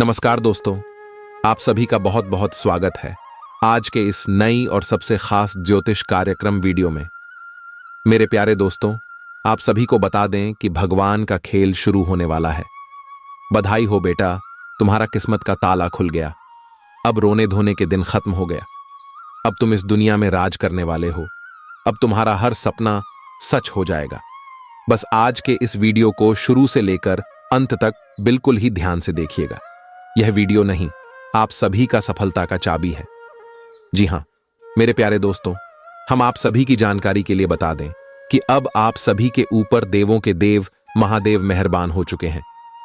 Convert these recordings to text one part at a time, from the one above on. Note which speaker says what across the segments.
Speaker 1: नमस्कार दोस्तों, आप सभी का बहुत बहुत स्वागत है आज के इस नई और सबसे खास ज्योतिष कार्यक्रम वीडियो में। मेरे प्यारे दोस्तों, आप सभी को बता दें कि भगवान का खेल शुरू होने वाला है। बधाई हो बेटा, तुम्हारा किस्मत का ताला खुल गया। अब रोने धोने के दिन खत्म हो गया। अब तुम इस दुनिया में राज करने वाले हो। अब तुम्हारा हर सपना सच हो जाएगा। बस आज के इस वीडियो को शुरू से लेकर अंत तक बिल्कुल ही ध्यान से देखिएगा। यह वीडियो नहीं, आप सभी का सफलता का चाबी है। जी हां मेरे प्यारे दोस्तों, हम आप सभी की जानकारी के लिए बता दें कि अब आप सभी के ऊपर देवों के देव महादेव मेहरबान हो चुके हैं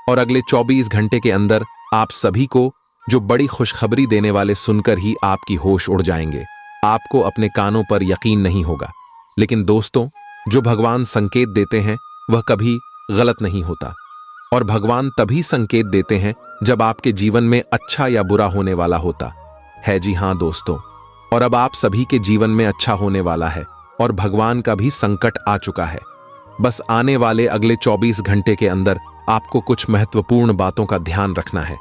Speaker 1: और अगले 24 घंटे के अंदर आप सभी को जो बड़ी खुशखबरी देने वाले सुनकर ही आपकी होश उड़ जाएंगे। आपको अपने कानों पर यकीन नहीं होगा। लेकिन दोस्तों, जो भगवान संकेत देते हैं वह कभी गलत नहीं होता, और भगवान तभी संकेत देते हैं जब आपके जीवन में अच्छा या बुरा होने वाला होता है। जी हां दोस्तों, और अब आप सभी के जीवन में अच्छा होने वाला है और भगवान का भी संकट आ चुका है। बस आने वाले अगले 24 घंटे के अंदर आपको कुछ महत्वपूर्ण बातों का ध्यान रखना है।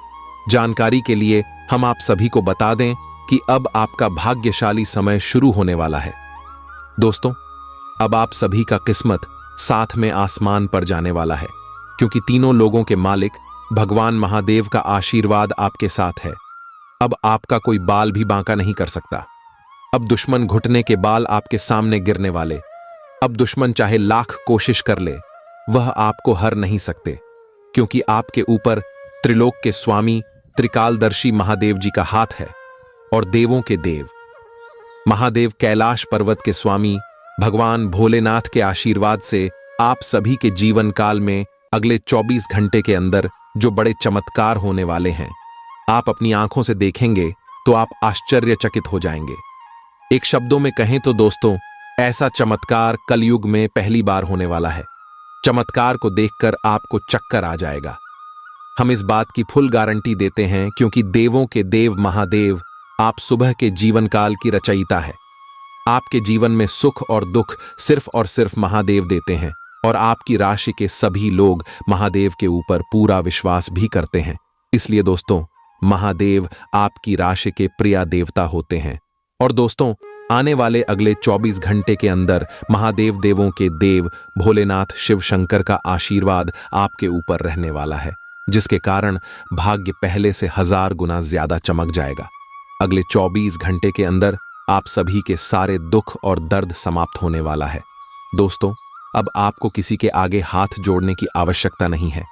Speaker 1: जानकारी के लिए हम आप सभी को बता दें कि अब आपका भाग्यशाली समय शुरू होने वाला है। दोस्तों, अब आप सभी का किस्मत साथ में आसमान पर जाने वाला है, क्योंकि तीनों लोगों के मालिक भगवान महादेव का आशीर्वाद आपके साथ है। अब आपका कोई बाल भी बांका नहीं कर सकता। अब दुश्मन घुटने के बाल आपके सामने गिरने वाले। अब दुश्मन चाहे लाख कोशिश कर ले, वह आपको हर नहीं सकते, क्योंकि आपके ऊपर त्रिलोक के स्वामी त्रिकालदर्शी महादेव जी का हाथ है। और देवों के देव महादेव कैलाश पर्वत के स्वामी भगवान भोलेनाथ के आशीर्वाद से आप सभी के जीवन काल में अगले 24 घंटे के अंदर जो बड़े चमत्कार होने वाले हैं, आप अपनी आंखों से देखेंगे तो आप आश्चर्यचकित हो जाएंगे। एक शब्दों में कहें तो दोस्तों, ऐसा चमत्कार कलयुग में पहली बार होने वाला है। चमत्कार को देखकर आपको चक्कर आ जाएगा। हम इस बात की फुल गारंटी देते हैं, क्योंकि देवों के देव महादेव आप सुबह के जीवन काल की रचयिता है। आपके जीवन में सुख और दुख सिर्फ और सिर्फ महादेव देते हैं, और आपकी राशि के सभी लोग महादेव के ऊपर पूरा विश्वास भी करते हैं। इसलिए दोस्तों, महादेव आपकी राशि के प्रिय देवता होते हैं। और दोस्तों, आने वाले अगले 24 घंटे के अंदर महादेव देवों के देव भोलेनाथ शिव शंकर का आशीर्वाद आपके ऊपर रहने वाला है, जिसके कारण भाग्य पहले से 1000 गुना ज्यादा चमक जाएगा। अगले 24 घंटे के अंदर आप सभी के सारे दुख और दर्द समाप्त होने वाला है। दोस्तों, अब आपको किसी के आगे हाथ जोड़ने की आवश्यकता नहीं है।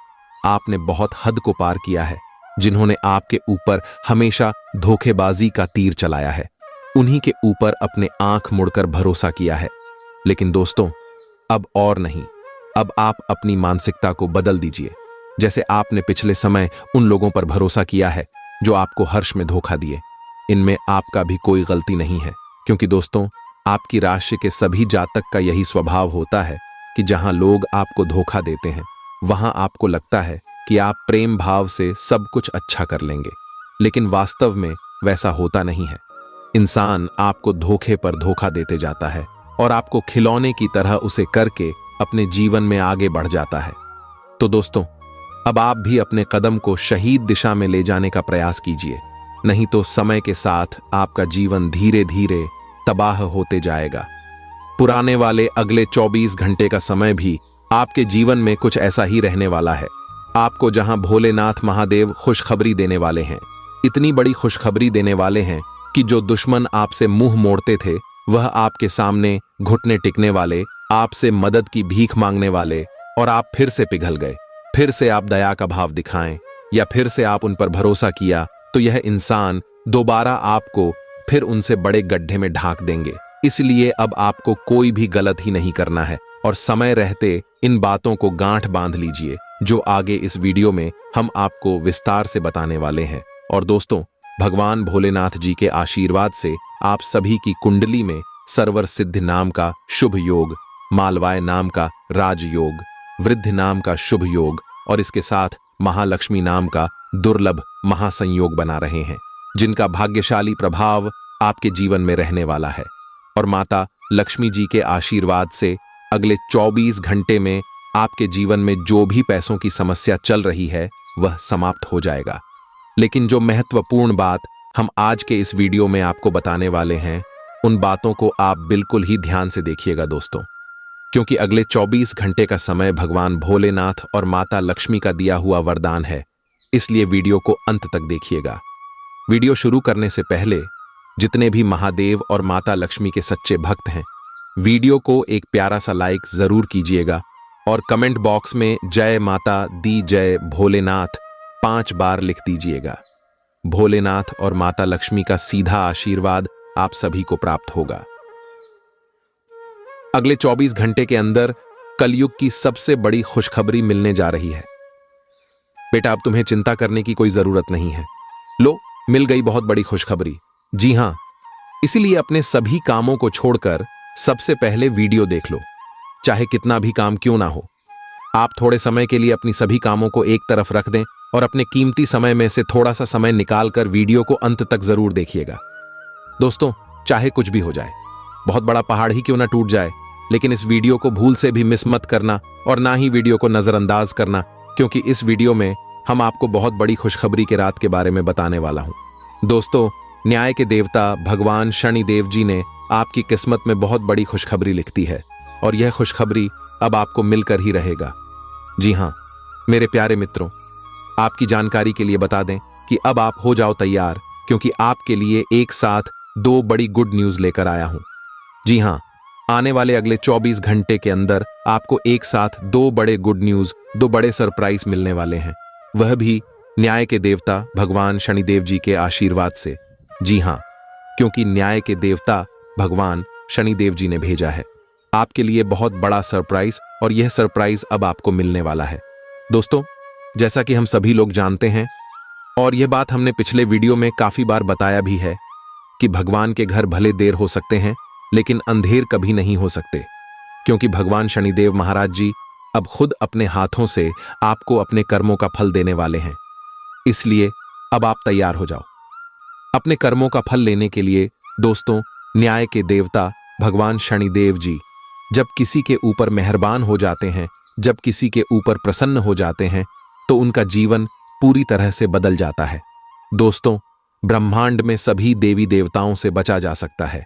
Speaker 1: आपने बहुत हद को पार किया है। जिन्होंने आपके ऊपर हमेशा धोखेबाजी का तीर चलाया है, उन्हीं के ऊपर अपने आंख मुड़कर भरोसा किया है। लेकिन दोस्तों, अब और नहीं। अब आप अपनी मानसिकता को बदल दीजिए। जैसे आपने पिछले समय उन लोगों पर भरोसा किया है जो आपको हर्ष में धोखा दिए। इनमें आपका भी कोई गलती नहीं है, क्योंकि दोस्तों, आपकी राशि के सभी जातक का यही स्वभाव होता है कि जहां लोग आपको धोखा देते हैं, वहां आपको लगता है कि आप प्रेम भाव से सब कुछ अच्छा कर लेंगे। लेकिन वास्तव में वैसा होता नहीं है। इंसान आपको धोखे पर धोखा देते जाता है और आपको खिलौने की तरह उसे करके अपने जीवन में आगे बढ़ जाता है। तो दोस्तों, अब आप भी अपने कदम को शहीद दिशा में ले जाने का प्रयास कीजिए, नहीं तो समय के साथ आपका जीवन धीरे धीरे तबाह होते जाएगा। पुराने वाले अगले 24 घंटे का समय भी आपके जीवन में कुछ ऐसा ही रहने वाला है। आपको जहां भोलेनाथ महादेव खुशखबरी देने वाले हैं, इतनी बड़ी खुशखबरी देने वाले हैं कि जो दुश्मन आपसे मुंह मोड़ते थे, वह आपके सामने घुटने टिकने वाले, आपसे मदद की भीख मांगने वाले, और आप फिर से पिघल गए। फिर से आप दया का भाव दिखाएं या फिर से आप उन पर भरोसा किया, तो यह इंसान दोबारा आपको फिर उनसे बड़े गड्ढे में ढांक देंगे। इसलिए अब आपको कोई भी गलत ही नहीं करना है, और समय रहते इन बातों को गांठ बांध लीजिए, जो आगे इस वीडियो में हम आपको विस्तार से बताने वाले हैं। और दोस्तों, भगवान भोलेनाथ जी के आशीर्वाद से आप सभी की कुंडली में सर्वर सिद्ध नाम का शुभ योग, मालवाय नाम का राजयोग, वृद्ध नाम का शुभ योग, और इसके साथ महालक्ष्मी नाम का दुर्लभ महासंयोग बना रहे हैं, जिनका भाग्यशाली प्रभाव आपके जीवन में रहने वाला है। और माता लक्ष्मी जी के आशीर्वाद से अगले 24 घंटे में आपके जीवन में जो भी पैसों की समस्या चल रही है, वह समाप्त हो जाएगा। लेकिन जो महत्वपूर्ण बात हम आज के इस वीडियो में आपको बताने वाले हैं, उन बातों को आप बिल्कुल ही ध्यान से देखिएगा दोस्तों, क्योंकि अगले 24 घंटे का समय भगवान भोलेनाथ और माता लक्ष्मी का दिया हुआ वरदान है। इसलिए वीडियो को अंत तक देखिएगा। वीडियो शुरू करने से पहले जितने भी महादेव और माता लक्ष्मी के सच्चे भक्त हैं, वीडियो को एक प्यारा सा लाइक जरूर कीजिएगा और कमेंट बॉक्स में जय माता दी जय भोलेनाथ 5 बार लिख दीजिएगा। भोलेनाथ और माता लक्ष्मी का सीधा आशीर्वाद आप सभी को प्राप्त होगा। अगले 24 घंटे के अंदर कलयुग की सबसे बड़ी खुशखबरी मिलने जा रही है। बेटा, अब तुम्हें चिंता करने की कोई जरूरत नहीं है। लो, मिल गई बहुत बड़ी खुशखबरी। जी हां, इसीलिए अपने सभी कामों को छोड़कर सबसे पहले वीडियो देख लो, चाहे कितना भी काम क्यों ना हो। आप थोड़े समय के लिए अपनी सभी कामों को एक तरफ रख दें और अपने कीमती समय में से थोड़ा सा समय निकालकर वीडियो को अंत तक जरूर देखिएगा। दोस्तों, चाहे कुछ भी हो जाए, बहुत बड़ा पहाड़ ही क्यों ना टूट जाए, लेकिन इस वीडियो को भूल से भी मिस मत करना और ना ही वीडियो को नजरअंदाज करना, क्योंकि इस वीडियो में हम आपको बहुत बड़ी खुशखबरी के रात के बारे में बताने वाला हूं। दोस्तों, न्याय के देवता भगवान शनिदेव जी ने आपकी किस्मत में बहुत बड़ी खुशखबरी लिख दी है और यह खुशखबरी अब आपको मिलकर ही रहेगा। जी हां मेरे प्यारे मित्रों, आपकी जानकारी के लिए बता दें कि अब आप हो जाओ तैयार, क्योंकि आपके लिए एक साथ 2 बड़ी गुड न्यूज लेकर आया हूं। जी हां, आने वाले अगले 24 घंटे के अंदर आपको एक साथ 2 बड़े गुड न्यूज, 2 बड़े सरप्राइज मिलने वाले हैं, वह भी न्याय के देवता भगवान शनिदेव जी के आशीर्वाद से। जी हां, क्योंकि न्याय के देवता भगवान शनिदेव जी ने भेजा है आपके लिए बहुत बड़ा सरप्राइज, और यह सरप्राइज अब आपको मिलने वाला है। दोस्तों, जैसा कि हम सभी लोग जानते हैं और यह बात हमने पिछले वीडियो में काफी बार बताया भी है कि भगवान के घर भले देर हो सकते हैं, लेकिन अंधेर कभी नहीं हो सकते, क्योंकि भगवान शनिदेव महाराज जी अब खुद अपने हाथों से आपको अपने कर्मों का फल देने वाले हैं। इसलिए अब आप तैयार हो जाओ अपने कर्मों का फल लेने के लिए। दोस्तों, न्याय के देवता भगवान शनिदेव जी जब किसी के ऊपर मेहरबान हो जाते हैं, जब किसी के ऊपर प्रसन्न हो जाते हैं, तो उनका जीवन पूरी तरह से बदल जाता है। दोस्तों, ब्रह्मांड में सभी देवी देवताओं से बचा जा सकता है,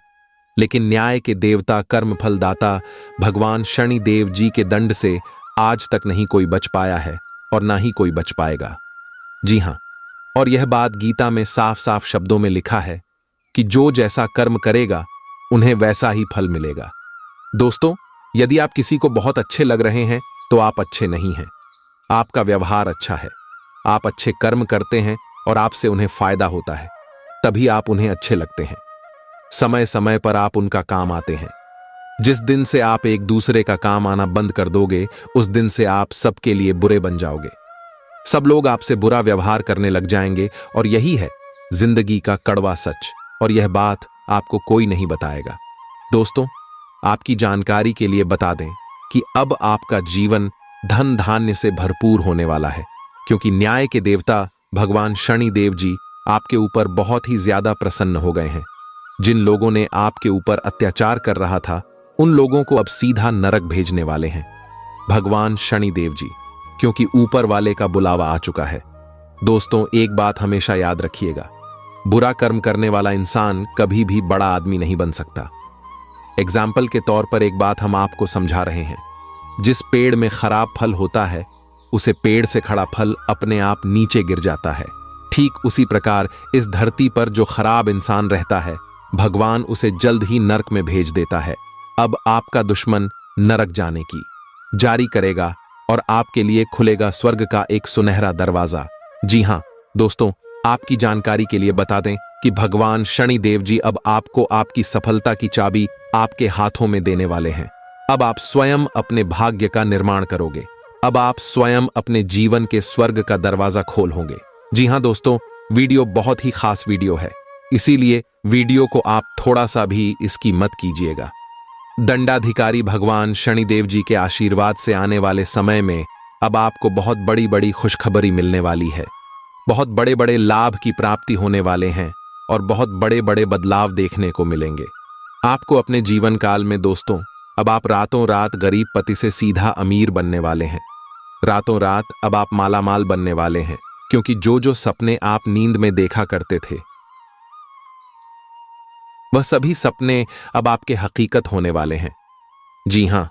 Speaker 1: लेकिन न्याय के देवता कर्म फलदाता भगवान शनिदेव जी के दंड से आज तक नहीं कोई बच पाया है और ना ही कोई बच पाएगा। जी हां, और यह बात गीता में साफ साफ शब्दों में लिखा है कि जो जैसा कर्म करेगा उन्हें वैसा ही फल मिलेगा। दोस्तों, यदि आप किसी को बहुत अच्छे लग रहे हैं तो आप अच्छे नहीं हैं। आपका व्यवहार अच्छा है, आप अच्छे कर्म करते हैं और आपसे उन्हें फायदा होता है, तभी आप उन्हें अच्छे लगते हैं। समय समय पर आप उनका काम आते हैं। जिस दिन से आप एक दूसरे का काम आना बंद कर दोगे, उस दिन से आप सबके लिए बुरे बन जाओगे। सब लोग आपसे बुरा व्यवहार करने लग जाएंगे और यही है जिंदगी का कड़वा सच, और यह बात आपको कोई नहीं बताएगा। दोस्तों, आपकी जानकारी के लिए बता दें कि अब आपका जीवन धन धान्य से भरपूर होने वाला है, क्योंकि न्याय के देवता भगवान शनिदेव जी आपके ऊपर बहुत ही ज्यादा प्रसन्न हो गए हैं। जिन लोगों ने आपके ऊपर अत्याचार कर रहा था, उन लोगों को अब सीधा नरक भेजने वाले हैं भगवान शनिदेव जी, क्योंकि ऊपर वाले का बुलावा आ चुका है। दोस्तों, एक बात हमेशा याद रखिएगा, बुरा कर्म करने वाला इंसान कभी भी बड़ा आदमी नहीं बन सकता। एग्जाम्पल के तौर पर एक बात हम आपको समझा रहे हैं, जिस पेड़ में खराब फल होता है, उसे पेड़ से खड़ा फल अपने आप नीचे गिर जाता है। ठीक उसी प्रकार इस धरती पर जो खराब इंसान रहता है, भगवान उसे जल्द ही नरक में भेज देता है। अब आपका दुश्मन नरक जाने की जारी करेगा और आपके लिए खुलेगा स्वर्ग का एक सुनहरा दरवाजा। जी हां दोस्तों, आपकी जानकारी के लिए बता दें कि भगवान शनिदेव जी अब आपको आपकी सफलता की चाबी आपके हाथों में देने वाले हैं। अब आप स्वयं अपने भाग्य का निर्माण करोगे। अब आप स्वयं अपने जीवन के स्वर्ग का दरवाजा खोल होंगे। जी हां दोस्तों, वीडियो बहुत ही खास वीडियो है, इसीलिए वीडियो को आप थोड़ा सा भी इसकी मत कीजिएगा। दंडाधिकारी भगवान शनिदेव जी के आशीर्वाद से आने वाले समय में अब आपको बहुत बड़ी बड़ी खुशखबरी मिलने वाली है। बहुत बड़े बड़े लाभ की प्राप्ति होने वाले हैं और बहुत बड़े बड़े बदलाव देखने को मिलेंगे आपको अपने जीवन काल में। दोस्तों, अब आप रातों रात गरीब पति से सीधा अमीर बनने वाले हैं। रातों रात अब आप मालामाल बनने वाले हैं। क्योंकि जो जो सपने आप नींद में देखा करते थे वह सभी सपने अब आपके हकीकत होने वाले हैं। जी हां,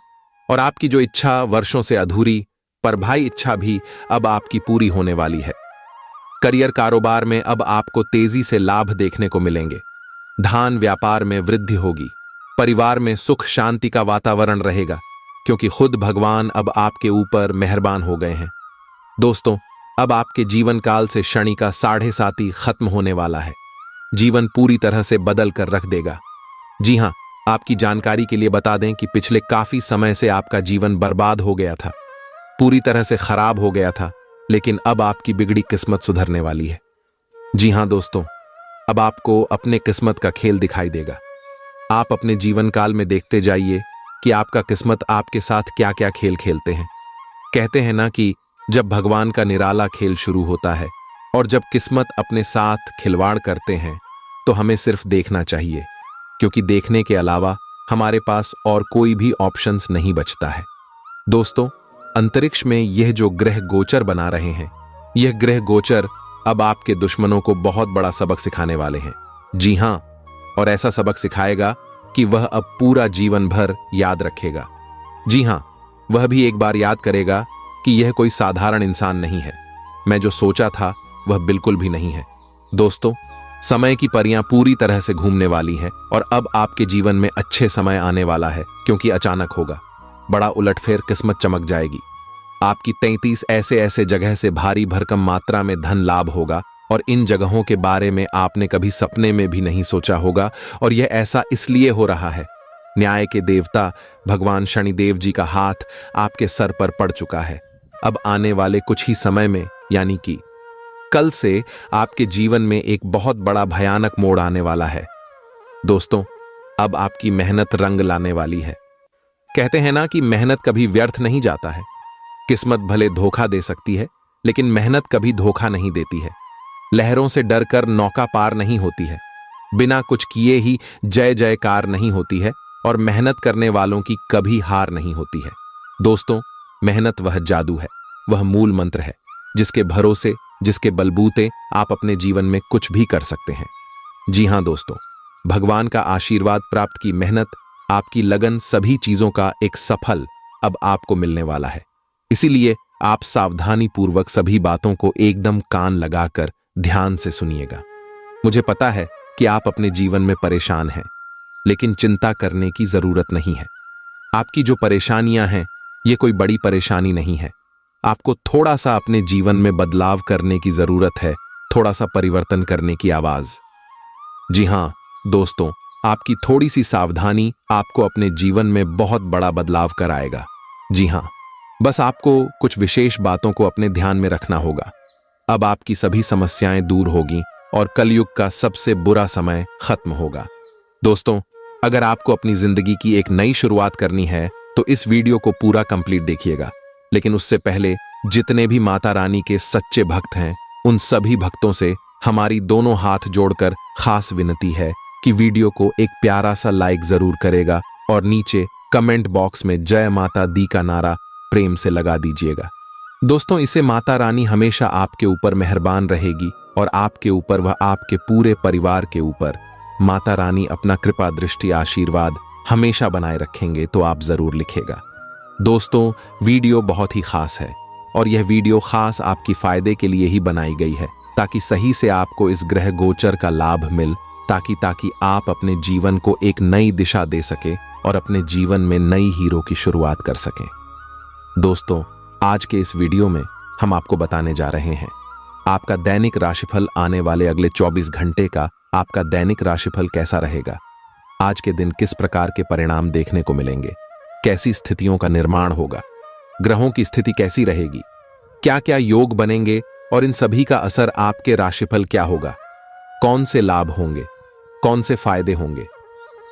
Speaker 1: और आपकी जो इच्छा वर्षों से अधूरी पर भाई इच्छा भी अब आपकी पूरी होने वाली है। करियर कारोबार में अब आपको तेजी से लाभ देखने को मिलेंगे। धान व्यापार में वृद्धि होगी। परिवार में सुख शांति का वातावरण रहेगा, क्योंकि खुद भगवान अब आपके ऊपर मेहरबान हो गए हैं। दोस्तों, अब आपके जीवन काल से शनि का 7.5 खत्म होने वाला है। जीवन पूरी तरह से बदल कर रख देगा। जी हां, आपकी जानकारी के लिए बता दें कि पिछले काफी समय से आपका जीवन बर्बाद हो गया था, पूरी तरह से खराब हो गया था, लेकिन अब आपकी बिगड़ी किस्मत सुधरने वाली है। जी हां दोस्तों, अब आपको अपने किस्मत का खेल दिखाई देगा। आप अपने जीवन काल में देखते जाइए कि आपका किस्मत आपके साथ क्या क्या खेल खेलते हैं। कहते हैं ना कि जब भगवान का निराला खेल शुरू होता है और जब किस्मत अपने साथ खिलवाड़ करते हैं तो हमें सिर्फ देखना चाहिए, क्योंकि देखने के अलावा हमारे पास और कोई भी ऑप्शंस नहीं बचता है। दोस्तों, अंतरिक्ष में यह जो ग्रह गोचर बना रहे हैं, यह ग्रह गोचर अब आपके दुश्मनों को बहुत बड़ा सबक सिखाने वाले हैं। जी हां, और ऐसा सबक सिखाएगा कि वह अब पूरा जीवन भर याद रखेगा। जी हां, वह भी एक बार याद करेगा कि यह कोई साधारण इंसान नहीं है। मैं जो सोचा था वह बिल्कुल भी नहीं है। दोस्तों, समय की परियां पूरी तरह से घूमने वाली हैं और अब आपके जीवन में अच्छे समय आने वाला है, क्योंकि अचानक होगा। बड़ा उलटफेर किस्मत चमक जाएगी। आपकी 33 ऐसे ऐसे जगह से भारी भरकम मात्रा में धन लाभ होगा, और इन जगहों के बारे में आपने कभी सपने में भी नहीं सोचा होगा, और यह ऐसा इसलिए हो रहा है। न्याय के देवता भगवान शनिदेव जी का हाथ आपके सर पर पड़ चुका है। अब आने वाले कुछ ही समय में, यानी कि कल से, आपके जीवन में एक बहुत बड़ा भयानक मोड़ आने वाला है। दोस्तों, अब आपकी मेहनत रंग लाने वाली है। कहते हैं ना कि मेहनत कभी व्यर्थ नहीं जाता है। किस्मत भले धोखा दे सकती है, लेकिन मेहनत कभी धोखा नहीं देती है। लहरों से डरकर नौका पार नहीं होती है। बिना कुछ किए ही जय जयकार नहीं होती है, और मेहनत करने वालों की कभी हार नहीं होती है। दोस्तों, मेहनत वह जादू है, वह मूल मंत्र है, जिसके भरोसे, जिसके बलबूते आप अपने जीवन में कुछ भी कर सकते हैं। जी हां दोस्तों, भगवान का आशीर्वाद प्राप्त की मेहनत, आपकी लगन, सभी चीजों का एक सफल अब आपको मिलने वाला है। इसीलिए आप सावधानी पूर्वक सभी बातों को एकदम कान लगाकर ध्यान से सुनिएगा। मुझे पता है कि आप अपने जीवन में परेशान हैं, लेकिन चिंता करने की जरूरत नहीं है। आपकी जो परेशानियां हैं, ये कोई बड़ी परेशानी नहीं है। आपको थोड़ा सा अपने जीवन में बदलाव करने की जरूरत है, थोड़ा सा परिवर्तन करने की आवाज। जी हां दोस्तों, आपकी थोड़ी सी सावधानी आपको अपने जीवन में बहुत बड़ा बदलाव कराएगा। जी हां, बस आपको कुछ विशेष बातों को अपने ध्यान में रखना होगा। अब आपकी सभी समस्याएं दूर होगी और कलयुग का सबसे बुरा समय खत्म होगा। दोस्तों, अगर आपको अपनी जिंदगी की एक नई शुरुआत करनी है तो इस वीडियो को पूरा कंप्लीट देखिएगा। लेकिन उससे पहले जितने भी माता रानी के सच्चे भक्त हैं, उन सभी भक्तों से हमारी दोनों हाथ जोड़कर खास विनती है कि वीडियो को एक प्यारा सा लाइक जरूर करेगा और नीचे कमेंट बॉक्स में जय माता दी का नारा प्रेम से लगा दीजिएगा। दोस्तों, इसे माता रानी हमेशा आपके ऊपर मेहरबान रहेगी और आपके ऊपर व आपके पूरे परिवार के ऊपर माता रानी अपना कृपा दृष्टि आशीर्वाद हमेशा बनाए रखेंगे, तो आप जरूर लिखेगा। दोस्तों, वीडियो बहुत ही खास है और यह वीडियो खास आपकी फायदे के लिए ही बनाई गई है, ताकि सही से आपको इस ग्रह गोचर का लाभ मिल, ताकि आप अपने जीवन को एक नई दिशा दे सके और अपने जीवन में नई हीरो की शुरुआत कर सकें। दोस्तों, आज के इस वीडियो में हम आपको बताने जा रहे हैं आपका दैनिक राशिफल, आने वाले अगले 24 घंटे का आपका दैनिक राशिफल कैसा रहेगा। आज के दिन किस प्रकार के परिणाम देखने को मिलेंगे, कैसी स्थितियों का निर्माण होगा, ग्रहों की स्थिति कैसी रहेगी, क्या क्या योग बनेंगे और इन सभी का असर आपके राशिफल क्या होगा, कौन से लाभ होंगे, कौन से फायदे होंगे,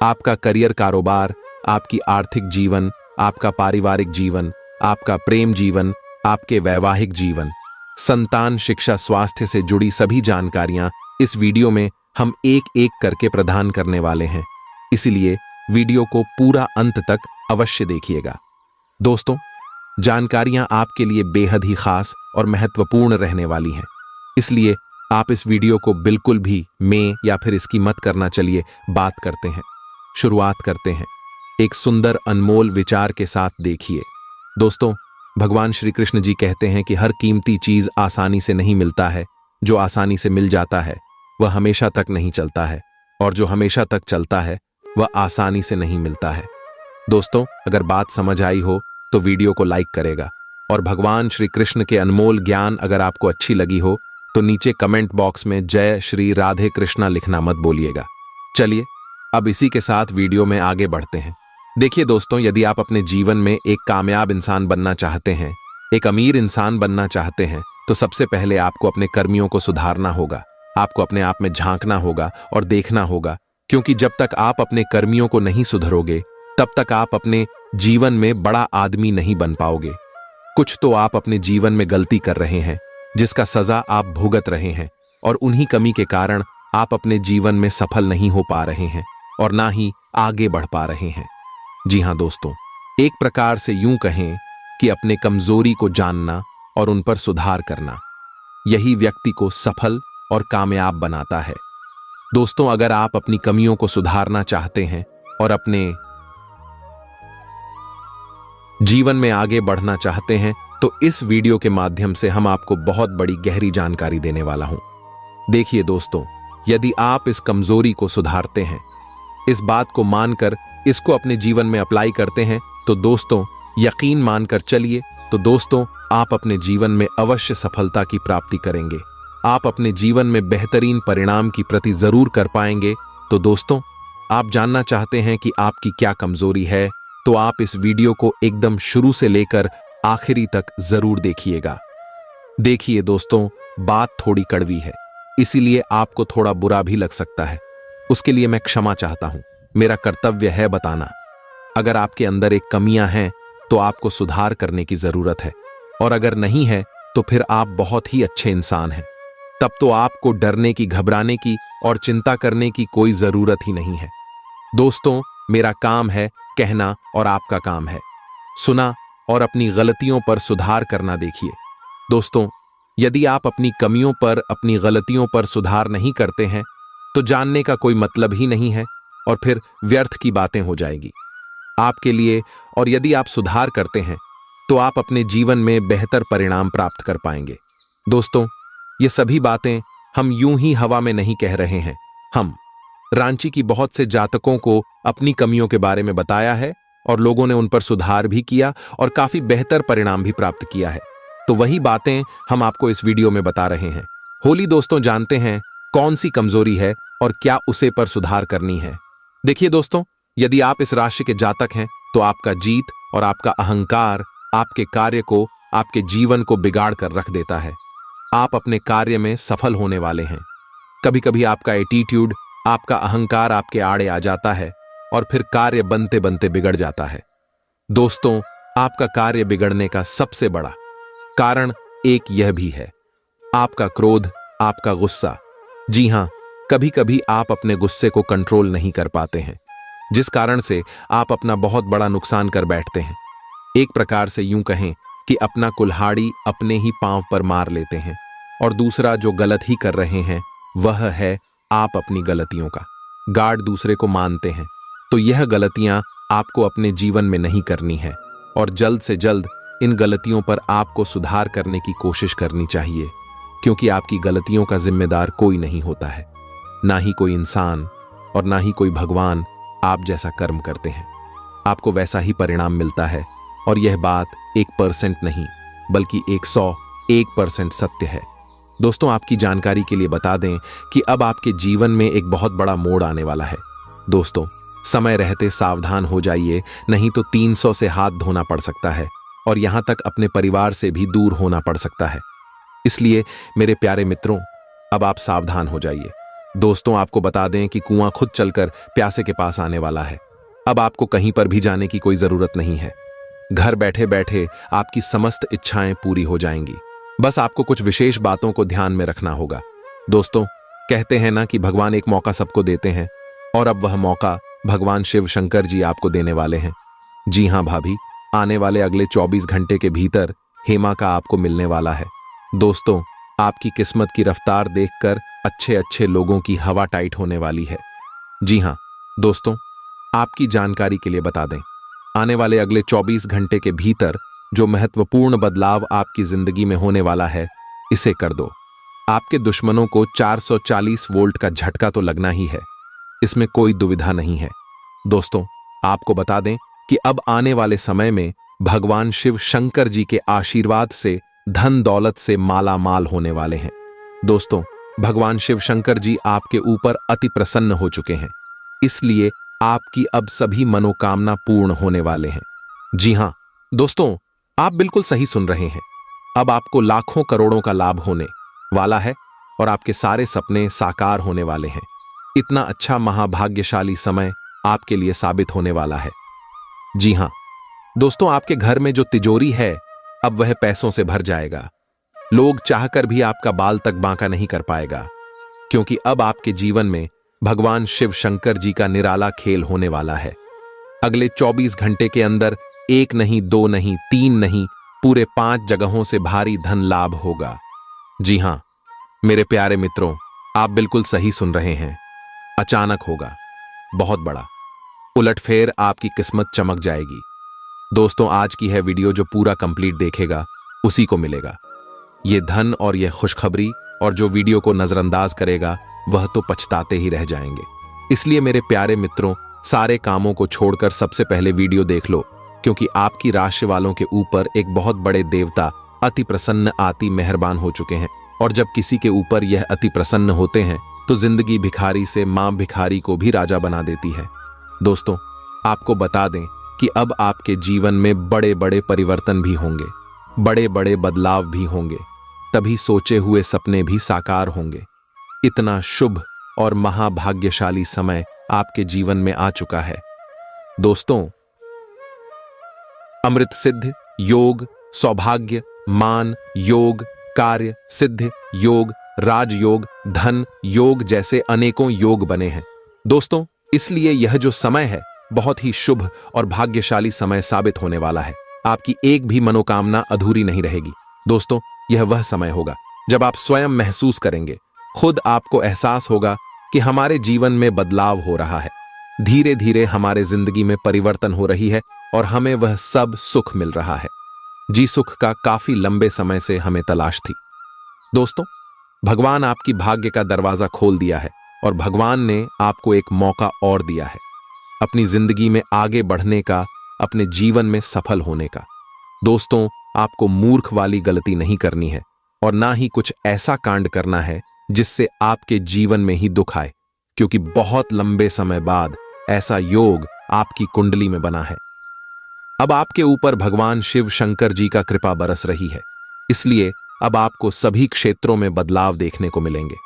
Speaker 1: आपका करियर कारोबार, आपकी आर्थिक जीवन, आपका पारिवारिक जीवन, आपका प्रेम जीवन, आपके वैवाहिक जीवन, संतान, शिक्षा, स्वास्थ्य से जुड़ी सभी जानकारियां इस वीडियो में हम एक एक करके प्रदान करने वाले हैं। इसलिए वीडियो को पूरा अंत तक अवश्य देखिएगा। दोस्तों, जानकारियां आपके लिए बेहद ही खास और महत्वपूर्ण रहने वाली हैं। इसलिए आप इस वीडियो को बिल्कुल भी में या फिर इसकी मत करना। चलिए बात करते हैं, शुरुआत करते हैं एक सुंदर अनमोल विचार के साथ। देखिए दोस्तों, भगवान श्री कृष्ण जी कहते हैं कि हर कीमती चीज आसानी से नहीं मिलता है। जो आसानी से मिल जाता है वह हमेशा तक नहीं चलता है, और जो हमेशा तक चलता है वह आसानी से नहीं मिलता है। दोस्तों, अगर बात समझ आई हो तो वीडियो को लाइक करेगा, और भगवान श्री कृष्ण के अनमोल ज्ञान अगर आपको अच्छी लगी हो तो नीचे कमेंट बॉक्स में जय श्री राधे कृष्णा लिखना मत बोलिएगा। चलिए अब इसी के साथ वीडियो में आगे बढ़ते हैं। देखिए दोस्तों, यदि आप अपने जीवन में एक कामयाब इंसान बनना चाहते हैं, एक अमीर इंसान बनना चाहते हैं, तो सबसे पहले आपको अपने कर्मियों को सुधारना होगा। आपको अपने आप में झांकना होगा और देखना होगा, क्योंकि जब तक आप अपने कर्मियों को नहीं सुधरोगे तब तक आप अपने जीवन में बड़ा आदमी नहीं बन पाओगे। कुछ तो आप अपने जीवन में गलती कर रहे हैं जिसका सजा आप भुगत रहे हैं, और उन्हीं कमी के कारण आप अपने जीवन में सफल नहीं हो पा रहे हैं और ना ही आगे बढ़ पा रहे हैं। जी हां दोस्तों, एक प्रकार से यूं कहें कि अपने कमजोरी को जानना और उन पर सुधार करना, यही व्यक्ति को सफल और कामयाब बनाता है। दोस्तों, अगर आप अपनी कमियों को सुधारना चाहते हैं और अपने जीवन में आगे बढ़ना चाहते हैं, तो इस वीडियो के माध्यम से हम आपको बहुत बड़ी गहरी जानकारी देने वाला हूं। देखिए दोस्तों, यदि आप इस कमजोरी को सुधारते हैं, इस बात को मानकर इसको अपने जीवन में अप्लाई करते हैं, तो दोस्तों यकीन मानकर चलिए, तो दोस्तों आप अपने जीवन में अवश्य सफलता की प्राप्ति करेंगे। आप अपने जीवन में बेहतरीन परिणाम की प्रति जरूर कर पाएंगे। तो दोस्तों, आप जानना चाहते हैं कि आपकी क्या कमजोरी है, तो आप इस वीडियो को एकदम शुरू से लेकर आखिरी तक जरूर देखिएगा। देखिए दोस्तों, बात थोड़ी कड़वी है, इसीलिए आपको थोड़ा बुरा भी लग सकता है। उसके लिए मैं क्षमा चाहता हूं। मेरा कर्तव्य है बताना। अगर आपके अंदर एक कमियां हैं तो आपको सुधार करने की जरूरत है, और अगर नहीं है तो फिर आप बहुत ही अच्छे इंसान हैं। तब तो आपको डरने की, घबराने की और चिंता करने की कोई जरूरत ही नहीं है। दोस्तों, मेरा काम है कहना और आपका काम है सुना और अपनी गलतियों पर सुधार करना। देखिए दोस्तों, यदि आप अपनी कमियों पर, अपनी गलतियों पर सुधार नहीं करते हैं तो जानने का कोई मतलब ही नहीं है, और फिर व्यर्थ की बातें हो जाएगी आपके लिए। और यदि आप सुधार करते हैं तो आप अपने जीवन में बेहतर परिणाम प्राप्त कर पाएंगे। दोस्तों, ये सभी बातें हम यूं ही हवा में नहीं कह रहे हैं। हम रांची की बहुत से जातकों को अपनी कमियों के बारे में बताया है, और लोगों ने उन पर सुधार भी किया और काफी बेहतर परिणाम भी प्राप्त किया है। तो वही बातें हम आपको इस वीडियो में बता रहे हैं। होली दोस्तों, जानते हैं कौन सी कमजोरी है और क्या उसे पर सुधार करनी है। देखिए दोस्तों, यदि आप इस राशि के जातक हैं तो आपका जीत और आपका अहंकार आपके कार्य को, आपके जीवन को बिगाड़ कर रख देता है। आप अपने कार्य में सफल होने वाले हैं। कभी कभी आपका एटीट्यूड, आपका अहंकार आपके आड़े आ जाता है और फिर कार्य बनते बनते बिगड़ जाता है। दोस्तों, आपका कार्य बिगड़ने का सबसे बड़ा कारण एक यह भी है, आपका क्रोध, आपका गुस्सा। जी हां, कभी कभी आप अपने गुस्से को कंट्रोल नहीं कर पाते हैं, जिस कारण से आप अपना बहुत बड़ा नुकसान कर बैठते हैं। एक प्रकार से यूं कहें कि अपना कुल्हाड़ी अपने ही पांव पर मार लेते हैं, और दूसरा जो गलत ही कर रहे हैं वह है आप अपनी गलतियों का गार्ड दूसरे को मानते हैं। तो यह गलतियां आपको अपने जीवन में नहीं करनी है, और जल्द से जल्द इन गलतियों पर आपको सुधार करने की कोशिश करनी चाहिए, क्योंकि आपकी गलतियों का जिम्मेदार कोई नहीं होता है, ना ही कोई इंसान और ना ही कोई भगवान। आप जैसा कर्म करते हैं आपको वैसा ही परिणाम मिलता है, और यह बात 1% नहीं बल्कि 101% सत्य है। दोस्तों, आपकी जानकारी के लिए बता दें कि अब आपके जीवन में एक बहुत बड़ा मोड़ आने वाला है। दोस्तों, समय रहते सावधान हो जाइए, नहीं तो 300 से हाथ धोना पड़ सकता है, और यहां तक अपने परिवार से भी दूर होना पड़ सकता है। इसलिए मेरे प्यारे मित्रों, अब आप सावधान हो जाइए। दोस्तों, आपको बता दें कि कुआं खुद चलकर प्यासे के पास आने वाला है। अब आपको कहीं पर भी जाने की कोई जरूरत नहीं है। घर बैठे बैठे आपकी समस्त इच्छाएं पूरी हो जाएंगी। बस आपको कुछ विशेष बातों को ध्यान में रखना होगा। दोस्तों, कहते हैं ना कि भगवान एक मौका सबको देते हैं, और अब वह मौका भगवान शिव शंकर जी आपको देने वाले हैं। जी हां भाभी, आने वाले अगले 24 घंटे के भीतर हेमा का आपको मिलने वाला है। दोस्तों, आपकी किस्मत की रफ्तार देखकर अच्छे अच्छे लोगों की हवा टाइट होने वाली है। जी हाँ दोस्तों, आपकी जानकारी के लिए बता दें, आने वाले अगले 24 घंटे के भीतर जो महत्वपूर्ण बदलाव आपकी जिंदगी में होने वाला है, इसे कर दो। आपके दुश्मनों को 440 वोल्ट का झटका तो लगना ही है, इसमें कोई दुविधा नहीं है। दोस्तों, आपको बता दें कि अब आने वाले समय में भगवान शिव शंकर जी के आशीर्वाद से धन दौलत से माला माल होने वाले हैं। दोस्तों, भगवान शिव शंकर जी आपके ऊपर अति प्रसन्न हो चुके हैं, इसलिए आपकी अब सभी मनोकामना पूर्ण होने वाले हैं। जी हां दोस्तों, आप बिल्कुल सही सुन रहे हैं। अब आपको लाखों करोड़ों का लाभ होने वाला है और आपके सारे सपने साकार होने वाले हैं। इतना अच्छा महाभाग्यशाली समय आपके लिए साबित होने वाला है। जी हां दोस्तों, आपके घर में जो तिजोरी है अब वह पैसों से भर जाएगा। लोग चाहकर भी आपका बाल तक बांका नहीं कर पाएगा, क्योंकि अब आपके जीवन में भगवान शिव शंकर जी का निराला खेल होने वाला है। अगले 24 घंटे के अंदर 1 नहीं, 2 नहीं, 3 नहीं, पूरे 5 जगहों से भारी धन लाभ होगा। जी हां मेरे प्यारे मित्रों, आप बिल्कुल सही सुन रहे हैं। अचानक होगा, बहुत बड़ा उलटफेर, आपकी किस्मत चमक जाएगी। दोस्तों, आज की है वीडियो जो पूरा कंप्लीट देखेगा उसी को मिलेगा ये धन और यह खुशखबरी, और जो वीडियो को नजरअंदाज करेगा वह तो पछताते ही रह जाएंगे। इसलिए मेरे प्यारे मित्रों, सारे कामों को छोड़कर सबसे पहले वीडियो देख लो, क्योंकि आपकी राशि वालों के ऊपर एक बहुत बड़े देवता अति प्रसन्न अति मेहरबान हो चुके हैं। और जब किसी के ऊपर यह अति प्रसन्न होते हैं तो जिंदगी भिखारी से मां भिखारी को भी राजा बना देती है। दोस्तों, आपको बता दें कि अब आपके जीवन में बड़े बड़े परिवर्तन भी होंगे, बड़े बड़े बदलाव भी होंगे, तभी सोचे हुए सपने भी साकार होंगे। इतना शुभ और महाभाग्यशाली समय आपके जीवन में आ चुका है। दोस्तों, अमृत सिद्ध योग, सौभाग्य, मान योग, कार्य सिद्ध योग, राजयोग, धन योग जैसे अनेकों योग बने हैं। दोस्तों, इसलिए यह जो समय है बहुत ही शुभ और भाग्यशाली समय साबित होने वाला है। आपकी एक भी मनोकामना अधूरी नहीं रहेगी। दोस्तों, यह वह समय होगा जब आप स्वयं महसूस करेंगे, खुद आपको एहसास होगा कि हमारे जीवन में बदलाव हो रहा है। धीरे धीरे हमारे जिंदगी में परिवर्तन हो रही है और हमें वह सब सुख मिल रहा है। जी, सुख का काफी लंबे समय से हमें तलाश थी। दोस्तों, भगवान आपकी भाग्य का दरवाजा खोल दिया है और भगवान ने आपको एक मौका और दिया है अपनी जिंदगी में आगे बढ़ने का, अपने जीवन में सफल होने का। दोस्तों, आपको मूर्ख वाली गलती नहीं करनी है और ना ही कुछ ऐसा कांड करना है जिससे आपके जीवन में ही दुख आए, क्योंकि बहुत लंबे समय बाद ऐसा योग आपकी कुंडली में बना है। अब आपके ऊपर भगवान शिव शंकर जी का कृपा बरस रही है, इसलिए अब आपको सभी क्षेत्रों में बदलाव देखने को मिलेंगे।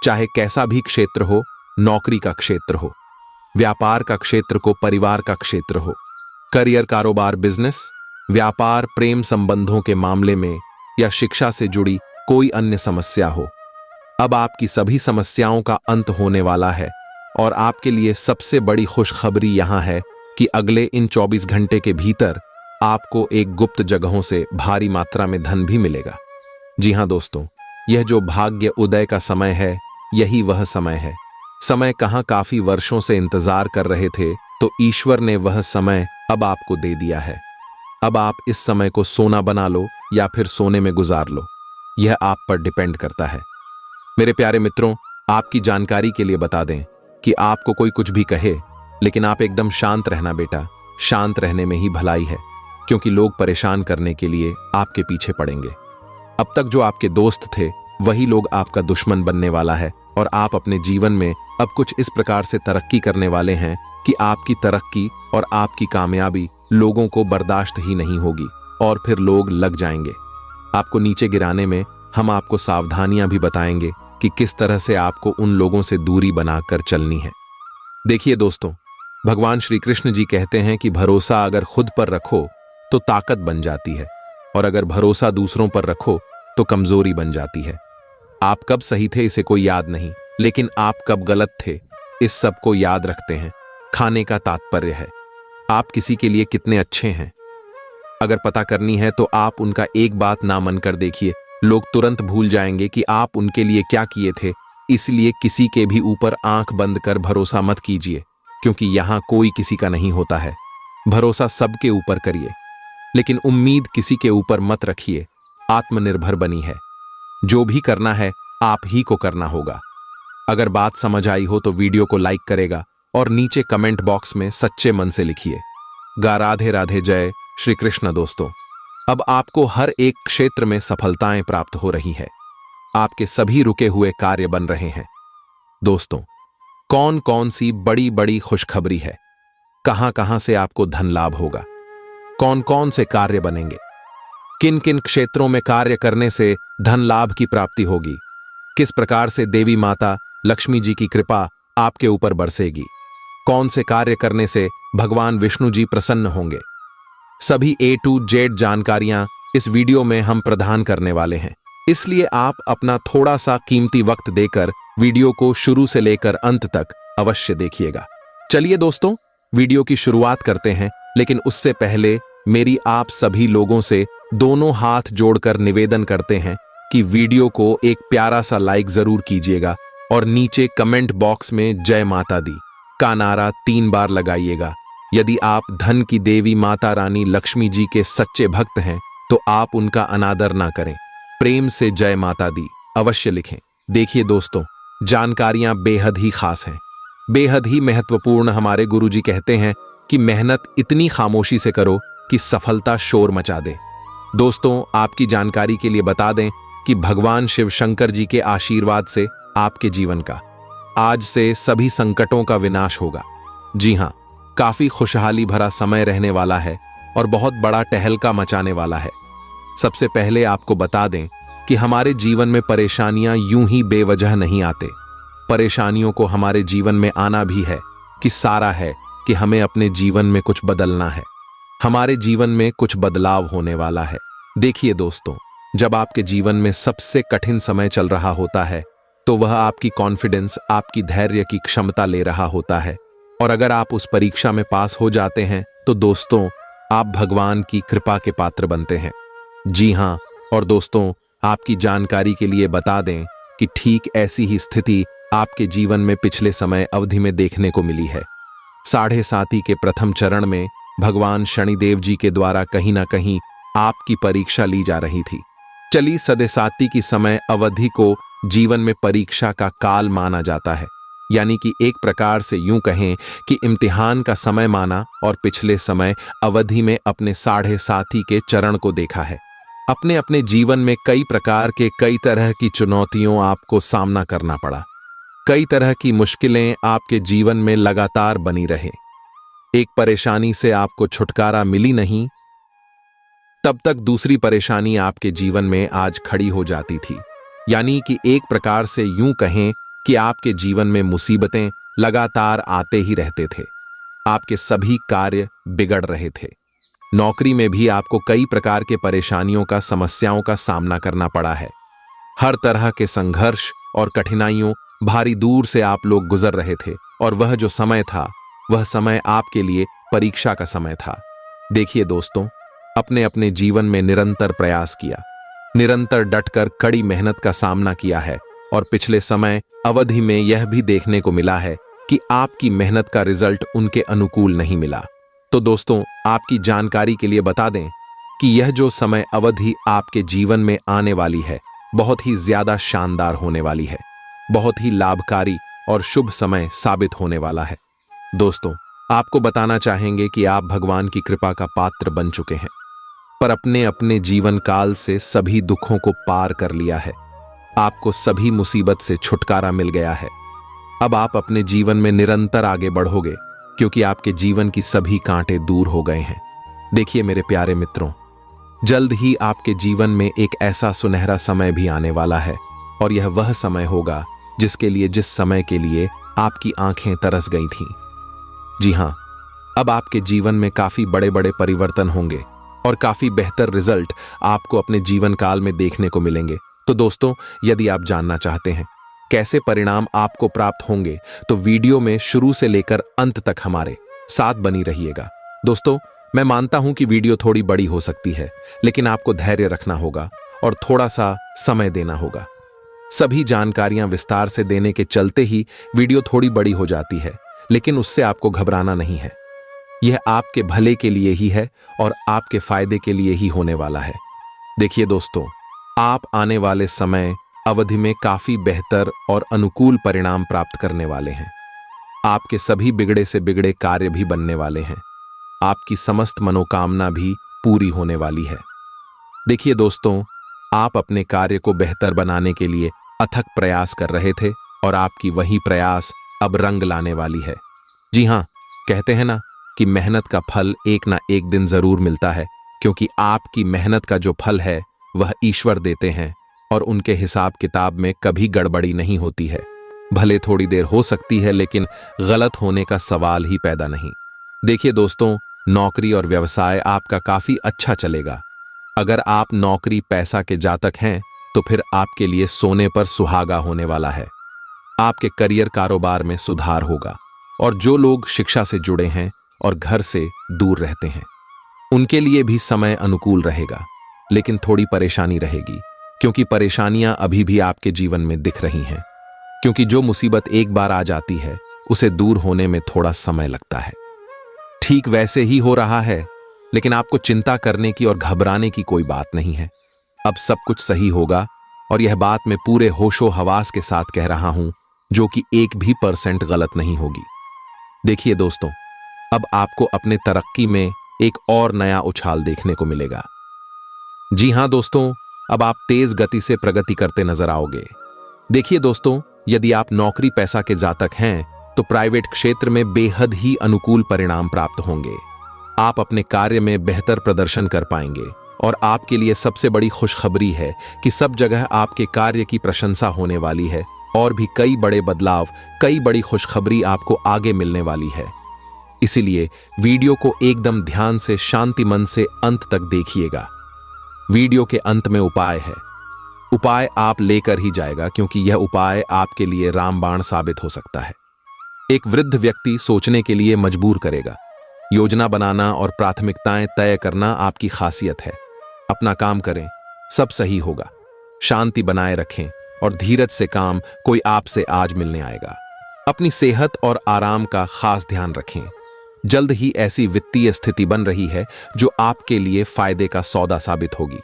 Speaker 1: चाहे कैसा भी क्षेत्र हो, नौकरी का क्षेत्र हो, व्यापार का क्षेत्र को परिवार का क्षेत्र हो, करियर, कारोबार, बिजनेस, व्यापार, प्रेम संबंधों के मामले में या शिक्षा से जुड़ी कोई अन्य समस्या हो, अब आपकी सभी समस्याओं का अंत होने वाला है। और आपके लिए सबसे बड़ी खुशखबरी यहां है कि अगले इन 24 घंटे के भीतर आपको एक गुप्त जगहों से भारी मात्रा में धन भी मिलेगा। जी हां दोस्तों, यह जो भाग्य उदय का समय है, यही वह समय है। समय कहां काफी वर्षों से इंतजार कर रहे थे, तो ईश्वर ने वह समय अब आपको दे दिया है। अब आप इस समय को सोना बना लो या फिर सोने में गुजार लो, यह आप पर डिपेंड करता है। मेरे प्यारे मित्रों, आपकी जानकारी के लिए बता दें कि आपको कोई कुछ भी कहे, लेकिन आप एकदम शांत रहना बेटा। शांत रहने में ही भलाई है, क्योंकि लोग परेशान करने के लिए आपके पीछे पड़ेंगे। अब तक जो आपके दोस्त थे वही लोग आपका दुश्मन बनने वाला है और आप अपने जीवन में अब कुछ इस प्रकार से तरक्की करने वाले हैं कि आपकी तरक्की और आपकी कामयाबी लोगों को बर्दाश्त ही नहीं होगी और फिर लोग लग जाएंगे आपको नीचे गिराने में। हम आपको सावधानियां भी बताएंगे कि किस तरह से आपको उन लोगों से दूरी बनाकर चलनी है। देखिए दोस्तों, भगवान श्री कृष्ण जी कहते हैं कि भरोसा अगर खुद पर रखो तो ताकत बन जाती है, और अगर भरोसा दूसरों पर रखो तो कमजोरी बन जाती है। आप कब सही थे इसे कोई याद नहीं, लेकिन आप कब गलत थे इस सब को याद रखते हैं। खाने का तात्पर्य है आप किसी के लिए कितने अच्छे हैं। अगर पता करनी है तो आप उनका एक बात ना मन कर देखिए, लोग तुरंत भूल जाएंगे कि आप उनके लिए क्या किए थे। इसलिए किसी के भी ऊपर आंख बंद कर भरोसा मत कीजिए, क्योंकि यहां कोई किसी का नहीं होता है। भरोसा सबके ऊपर करिए, लेकिन उम्मीद किसी के ऊपर मत रखिए। आत्मनिर्भर बनी है। जो भी करना है आप ही को करना होगा। अगर बात समझ आई हो तो वीडियो को लाइक करेगा और नीचे कमेंट बॉक्स में सच्चे मन से लिखिए गा राधे राधे जय श्री कृष्ण। दोस्तों, अब आपको हर एक क्षेत्र में सफलताएं प्राप्त हो रही है। आपके सभी रुके हुए कार्य बन रहे हैं। दोस्तों, कौन कौन सी बड़ी बड़ी खुशखबरी है, कहां कहां से आपको धन लाभ होगा, कौन कौन से कार्य बनेंगे, किन किन क्षेत्रों में कार्य करने से धन लाभ की प्राप्ति होगी, किस प्रकार से देवी माता लक्ष्मी जी की कृपा आपके ऊपर बरसेगी, कौन से कार्य करने से भगवान विष्णु जी प्रसन्न होंगे, सभी A to Z जानकारियां इस वीडियो में हम प्रदान करने वाले हैं। इसलिए आप अपना थोड़ा सा कीमती वक्त देकर वीडियो को शुरू से लेकर अंत तक अवश्य देखिएगा। चलिए दोस्तों, वीडियो की शुरुआत करते हैं, लेकिन उससे पहले मेरी आप सभी लोगों से दोनों हाथ जोड़कर निवेदन करते हैं कि वीडियो को एक प्यारा सा लाइक जरूर कीजिएगा और नीचे कमेंट बॉक्स में जय माता दी का नारा 3 बार लगाइएगा। यदि आप धन की देवी माता रानी लक्ष्मी जी के सच्चे भक्त हैं तो आप उनका अनादर ना करें, प्रेम से जय माता दी अवश्य लिखें। देखिए दोस्तों, जानकारियां बेहद ही खास हैं, बेहद ही महत्वपूर्ण। हमारे गुरुजी कहते हैं कि मेहनत इतनी खामोशी से करो कि सफलता शोर मचा दे। दोस्तों, आपकी जानकारी के लिए बता दें कि भगवान शिव शंकर जी के आशीर्वाद से आपके जीवन का आज से सभी संकटों का विनाश होगा। जी हां, काफी खुशहाली भरा समय रहने वाला है और बहुत बड़ा टहलका मचाने वाला है। सबसे पहले आपको बता दें कि हमारे जीवन में परेशानियां यूं ही बेवजह नहीं आते। परेशानियों को हमारे जीवन में आना भी है कि सारा है कि हमें अपने जीवन में कुछ बदलना है। हमारे जीवन में कुछ बदलाव होने वाला है। देखिए दोस्तों, जब आपके जीवन में सबसे कठिन समय चल रहा होता है तो वह आपकी कॉन्फिडेंस, आपकी धैर्य की क्षमता ले रहा होता है। और अगर आप उस परीक्षा में पास हो जाते हैं तो दोस्तों, आप भगवान की कृपा के पात्र बनते हैं। जी हां, और दोस्तों, आपकी जानकारी के लिए बता दें कि ठीक ऐसी ही स्थिति आपके जीवन में पिछले समय अवधि में देखने को मिली है। 7.5 के प्रथम चरण में भगवान शनिदेव जी के द्वारा कहीं ना कहीं आपकी परीक्षा ली जा रही थी। चली 7.5 की समय अवधि को जीवन में परीक्षा का काल माना जाता है, यानी कि एक प्रकार से यूं कहें कि इम्तिहान का समय माना। और पिछले समय अवधि में अपने 7.5 के चरण को देखा है। अपने अपने जीवन में कई प्रकार के कई तरह की चुनौतियों आपको सामना करना पड़ा। कई तरह की मुश्किलें आपके जीवन में लगातार बनी रहे। एक परेशानी से आपको छुटकारा मिली नहीं, तब तक दूसरी परेशानी आपके जीवन में आज खड़ी हो जाती थी। यानी कि एक प्रकार से यूं कहें कि आपके जीवन में मुसीबतें लगातार आते ही रहते थे। आपके सभी कार्य बिगड़ रहे थे। नौकरी में भी आपको कई प्रकार के परेशानियों का, समस्याओं का सामना करना पड़ा है। हर तरह के संघर्ष और कठिनाइयों भारी दूर से आप लोग गुजर रहे थे, और वह जो समय था वह समय आपके लिए परीक्षा का समय था। देखिए दोस्तों, अपने अपने जीवन में निरंतर प्रयास किया, निरंतर डटकर कड़ी मेहनत का सामना किया है, और पिछले समय अवधि में यह भी देखने को मिला है कि आपकी मेहनत का रिजल्ट उनके अनुकूल नहीं मिला। तो दोस्तों, आपकी जानकारी के लिए बता दें कि यह जो समय अवधि आपके जीवन में आने वाली है बहुत ही ज्यादा शानदार होने वाली है, बहुत ही लाभकारी और शुभ समय साबित होने वाला है। दोस्तों, आपको बताना चाहेंगे कि आप भगवान की कृपा का पात्र बन चुके हैं, पर अपने अपने जीवन काल से सभी दुखों को पार कर लिया है। आपको सभी मुसीबत से छुटकारा मिल गया है। अब आप अपने जीवन में निरंतर आगे बढ़ोगे, क्योंकि आपके जीवन की सभी कांटे दूर हो गए हैं। देखिए मेरे प्यारे मित्रों, जल्द ही आपके जीवन में एक ऐसा सुनहरा समय भी आने वाला है, और यह वह समय होगा जिसके लिए, जिस समय के लिए आपकी आंखें तरस गई थीं। जी हां, अब आपके जीवन में काफी बड़े बड़े परिवर्तन होंगे और काफी बेहतर रिजल्ट आपको अपने जीवन काल में देखने को मिलेंगे। तो दोस्तों, यदि आप जानना चाहते हैं कैसे परिणाम आपको प्राप्त होंगे तो वीडियो में शुरू से लेकर अंत तक हमारे साथ बनी रहिएगा। दोस्तों, मैं मानता हूं कि वीडियो थोड़ी बड़ी हो सकती है, लेकिन आपको धैर्य रखना होगा और थोड़ा सा समय देना होगा। सभी जानकारियां विस्तार से देने के चलते ही वीडियो थोड़ी बड़ी हो जाती है, लेकिन उससे आपको घबराना नहीं है। यह आपके भले के लिए ही है और आपके फायदे के लिए ही होने वाला है। देखिए दोस्तों, आप आने वाले समय अवधि में काफी बेहतर और अनुकूल परिणाम प्राप्त करने वाले हैं। आपके सभी बिगड़े से बिगड़े कार्य भी बनने वाले हैं। आपकी समस्त मनोकामना भी पूरी होने वाली है। देखिए दोस्तों, आप अपने कार्य को बेहतर बनाने के लिए अथक प्रयास कर रहे थे और आपकी वही प्रयास अब रंग लाने वाली है। जी हां, कहते हैं ना कि मेहनत का फल एक ना एक दिन जरूर मिलता है, क्योंकि आपकी मेहनत का जो फल है वह ईश्वर देते हैं और उनके हिसाब किताब में कभी गड़बड़ी नहीं होती है। भले थोड़ी देर हो सकती है, लेकिन गलत होने का सवाल ही पैदा नहीं। देखिए दोस्तों, नौकरी और व्यवसाय आपका काफी अच्छा चलेगा। अगर आप नौकरी पैसा के जातक हैं तो फिर आपके लिए सोने पर सुहागा होने वाला है। आपके करियर कारोबार में सुधार होगा और जो लोग शिक्षा से जुड़े हैं और घर से दूर रहते हैं उनके लिए भी समय अनुकूल रहेगा, लेकिन थोड़ी परेशानी रहेगी, क्योंकि परेशानियां अभी भी आपके जीवन में दिख रही हैं। क्योंकि जो मुसीबत एक बार आ जाती है उसे दूर होने में थोड़ा समय लगता है। ठीक वैसे ही हो रहा है, लेकिन आपको चिंता करने की और घबराने की कोई बात नहीं है। अब सब कुछ सही होगा और यह बात मैं पूरे होशो हवास के साथ कह रहा हूं, जो कि 1% गलत नहीं होगी। देखिए दोस्तों, अब आपको अपने तरक्की में एक और नया उछाल देखने को मिलेगा। जी हां दोस्तों, अब आप तेज गति से प्रगति करते नजर आओगे। देखिए दोस्तों, यदि आप नौकरी पैसा के जातक हैं तो प्राइवेट क्षेत्र में बेहद ही अनुकूल परिणाम प्राप्त होंगे। आप अपने कार्य में बेहतर प्रदर्शन कर पाएंगे और आपके लिए सबसे बड़ी खुशखबरी है कि सब जगह आपके कार्य की प्रशंसा होने वाली है और भी कई बड़े बदलाव, कई बड़ी खुशखबरी आपको आगे मिलने वाली है। इसीलिए वीडियो को एकदम ध्यान से, शांति मन से अंत तक देखिएगा। वीडियो के अंत में उपाय है। उपाय आप लेकर ही जाएगा, क्योंकि यह उपाय आपके लिए रामबाण साबित हो सकता है। एक वृद्ध व्यक्ति सोचने के लिए मजबूर करेगा। योजना बनाना और प्राथमिकताएं तय करना आपकी खासियत है। अपना काम करें, सब सही होगा। शांति बनाए रखें और धीरज से काम कोई आपसे आज मिलने आएगा। अपनी सेहत और आराम का खास ध्यान रखें। जल्द ही ऐसी वित्तीय स्थिति बन रही है जो आपके लिए फायदे का सौदा साबित होगी।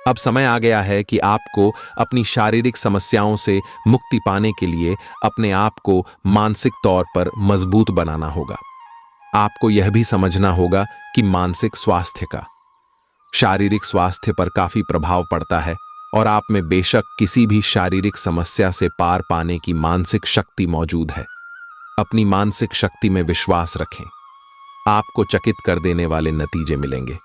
Speaker 1: अब समय आ गया है कि आपको अपनी शारीरिक समस्याओं से मुक्ति पाने के लिए अपने आप को मानसिक तौर पर मजबूत बनाना होगा। आपको यह भी समझना होगा कि मानसिक स्वास्थ्य का शारीरिक स्वास्थ्य पर काफी प्रभाव पड़ता है और आप में बेशक किसी भी शारीरिक समस्या से पार पाने की मानसिक शक्ति मौजूद है। अपनी मानसिक शक्ति में विश्वास रखें। आपको चकित कर देने वाले नतीजे मिलेंगे।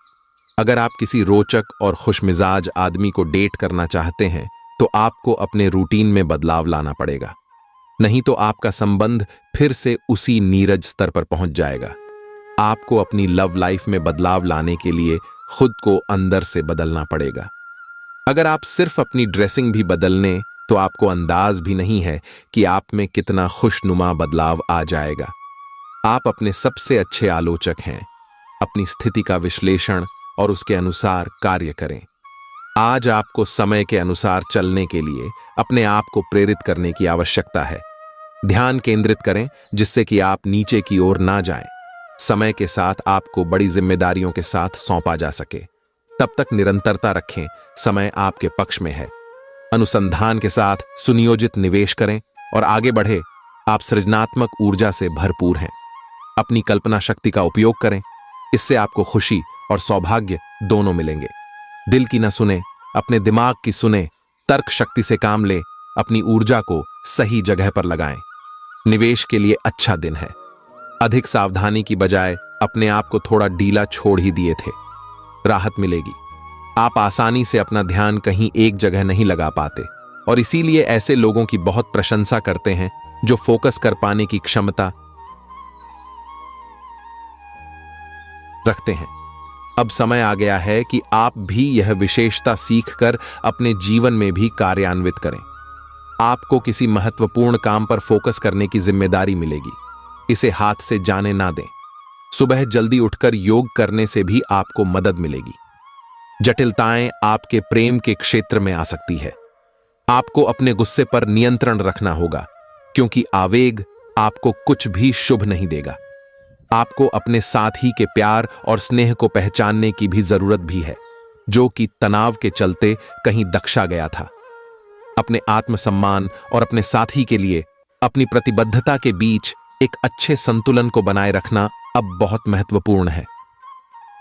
Speaker 1: अगर आप किसी रोचक और खुशमिजाज आदमी को डेट करना चाहते हैं तो आपको अपने रूटीन में बदलाव लाना पड़ेगा, नहीं तो आपका संबंध फिर से उसी नीरज स्तर पर पहुंच जाएगा। आपको अपनी लव लाइफ में बदलाव लाने के लिए खुद को अंदर से बदलना पड़ेगा। अगर आप सिर्फ अपनी ड्रेसिंग भी बदलने तो आपको अंदाज भी नहीं है कि आप में कितना खुशनुमा बदलाव आ जाएगा। आप अपने सबसे अच्छे आलोचक हैं। अपनी स्थिति का विश्लेषण और उसके अनुसार कार्य करें। आज आपको समय के अनुसार चलने के लिए अपने आप को प्रेरित करने की आवश्यकता है। ध्यान केंद्रित करें जिससे कि आप नीचे की ओर ना जाएं। समय के साथ आपको बड़ी जिम्मेदारियों के साथ सौंपा जा सके, तब तक निरंतरता रखें। समय आपके पक्ष में है। अनुसंधान के साथ सुनियोजित निवेश करें और आगे बढ़े। आप सृजनात्मक ऊर्जा से भरपूर हैं। अपनी कल्पना शक्ति का उपयोग करें, इससे आपको खुशी और सौभाग्य दोनों मिलेंगे। दिल की न सुने, अपने दिमाग की सुने। तर्क शक्ति से काम ले, अपनी ऊर्जा को सही जगह पर लगाएं। निवेश के लिए अच्छा दिन है। अधिक सावधानी की बजाय अपने आप को थोड़ा ढीला छोड़ ही दिए थे, राहत मिलेगी। आप आसानी से अपना ध्यान कहीं एक जगह नहीं लगा पाते और इसीलिए ऐसे लोगों की बहुत प्रशंसा करते हैं जो फोकस कर पाने की क्षमता रखते हैं। अब समय आ गया है कि आप भी यह विशेषता सीखकर अपने जीवन में भी कार्यान्वित करें। आपको किसी महत्वपूर्ण काम पर फोकस करने की जिम्मेदारी मिलेगी। इसे हाथ से जाने ना दें। सुबह जल्दी उठकर योग करने से भी आपको मदद मिलेगी। जटिलताएं आपके प्रेम के क्षेत्र में आ सकती है। आपको अपने गुस्से पर नियंत्रण रखना होगा, क्योंकि आवेग आपको कुछ भी शुभ नहीं देगा। आपको अपने साथी के प्यार और स्नेह को पहचानने की भी जरूरत भी है, जो कि तनाव के चलते कहीं दक्षा गया था। अपने आत्मसम्मान और अपने साथी के लिए अपनी प्रतिबद्धता के बीच एक अच्छे संतुलन को बनाए रखना अब बहुत महत्वपूर्ण है।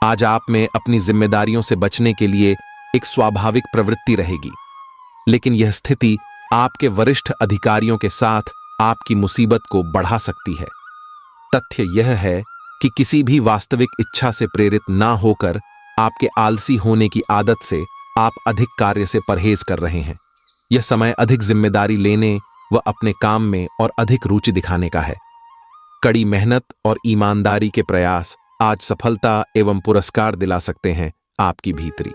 Speaker 1: आज आप में अपनी जिम्मेदारियों से बचने के लिए एक स्वाभाविक प्रवृत्ति रहेगी, लेकिन यह स्थिति आपके वरिष्ठ अधिकारियों के साथ आपकी मुसीबत को बढ़ा सकती है। तथ्य यह है कि किसी भी वास्तविक इच्छा से प्रेरित ना होकर आपके आलसी होने की आदत से आप अधिक कार्य से परहेज कर रहे हैं। यह समय अधिक जिम्मेदारी लेने व अपने काम में और अधिक रुचि दिखाने का है। कड़ी मेहनत और ईमानदारी के प्रयास आज सफलता एवं पुरस्कार दिला सकते हैं। आपकी भीतरी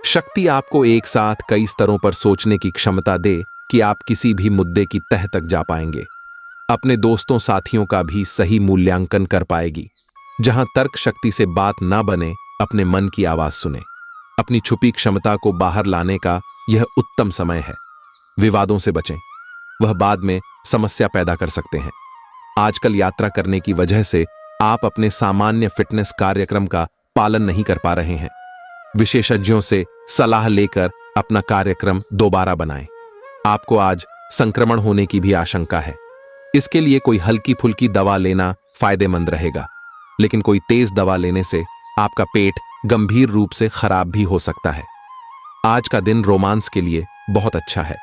Speaker 1: शक्ति आपको एक साथ कई स्तरों पर सोचने की क्षमता दे कि आप किसी भी मुद्दे की तह तक जा पाएंगे। अपने दोस्तों साथियों का भी सही मूल्यांकन कर पाएगी। जहां तर्क शक्ति से बात ना बने, अपने मन की आवाज सुने। अपनी छुपी क्षमता को बाहर लाने का यह उत्तम समय है। विवादों से बचें, वह बाद में समस्या पैदा कर सकते हैं। आजकल यात्रा करने की वजह से आप अपने सामान्य फिटनेस कार्यक्रम का पालन नहीं कर पा रहे हैं। विशेषज्ञों से सलाह लेकर अपना कार्यक्रम दोबारा बनाएं। आपको आज संक्रमण होने की भी आशंका है। इसके लिए कोई हल्की फुल्की दवा लेना फायदेमंद रहेगा, लेकिन कोई तेज दवा लेने से आपका पेट गंभीर रूप से खराब भी हो सकता है। आज का दिन रोमांस के लिए बहुत अच्छा है।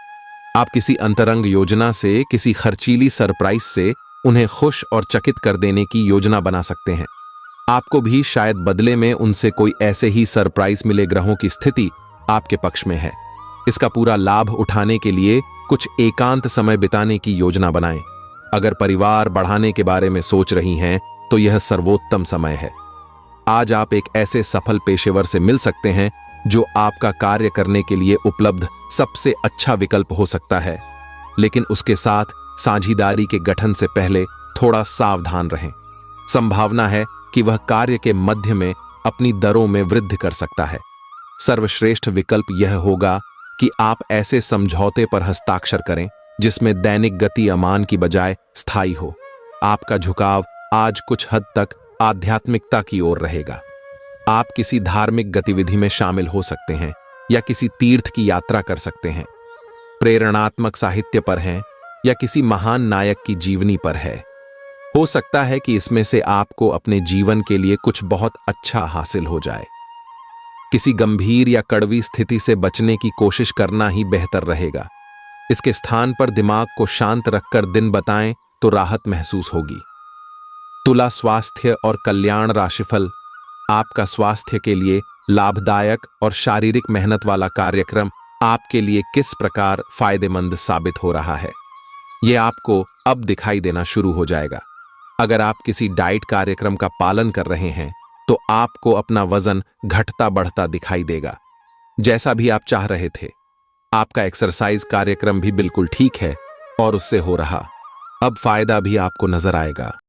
Speaker 1: आप किसी अंतरंग योजना से, किसी खर्चीली सरप्राइज से उन्हें खुश और चकित कर देने की योजना बना सकते हैं। आपको भी शायद बदले में उनसे कोई ऐसे ही सरप्राइज मिले। ग्रहों की स्थिति आपके पक्ष में है। इसका पूरा लाभ उठाने के लिए कुछ एकांत समय बिताने की योजना बनाएं। अगर परिवार बढ़ाने के बारे में सोच रही हैं, तो यह सर्वोत्तम समय है। आज आप एक ऐसे सफल पेशेवर से मिल सकते हैं जो आपका कार्य करने के लिए उपलब्ध सबसे अच्छा विकल्प हो सकता है, लेकिन उसके साथ साझीदारी के गठन से पहले थोड़ा सावधान रहें। संभावना है कि वह कार्य के मध्य में अपनी दरों में वृद्धि कर सकता है। सर्वश्रेष्ठ विकल्प यह होगा कि आप ऐसे समझौते पर हस्ताक्षर करें जिसमें दैनिक गति अमान की बजाय स्थायी हो। आपका झुकाव आज कुछ हद तक आध्यात्मिकता की ओर रहेगा। आप किसी धार्मिक गतिविधि में शामिल हो सकते हैं या किसी तीर्थ की यात्रा कर सकते हैं। प्रेरणात्मक साहित्य पर हैं या किसी महान नायक की जीवनी पर है। हो सकता है कि इसमें से आपको अपने जीवन के लिए कुछ बहुत अच्छा हासिल हो जाए। किसी गंभीर या कड़वी स्थिति से बचने की कोशिश करना ही बेहतर रहेगा। इसके स्थान पर दिमाग को शांत रखकर दिन बताएं तो राहत महसूस होगी। तुला स्वास्थ्य और कल्याण राशिफल। आपका स्वास्थ्य के लिए लाभदायक और शारीरिक मेहनत वाला कार्यक्रम आपके लिए किस प्रकार फायदेमंद साबित हो रहा है, यह आपको अब दिखाई देना शुरू हो जाएगा। अगर आप किसी डाइट कार्यक्रम का पालन कर रहे हैं, तो आपको अपना वजन घटता बढ़ता दिखाई देगा, जैसा भी आप चाह रहे थे। आपका एक्सरसाइज कार्यक्रम भी बिल्कुल ठीक है और उससे हो रहा। अब फायदा भी आपको नजर आएगा।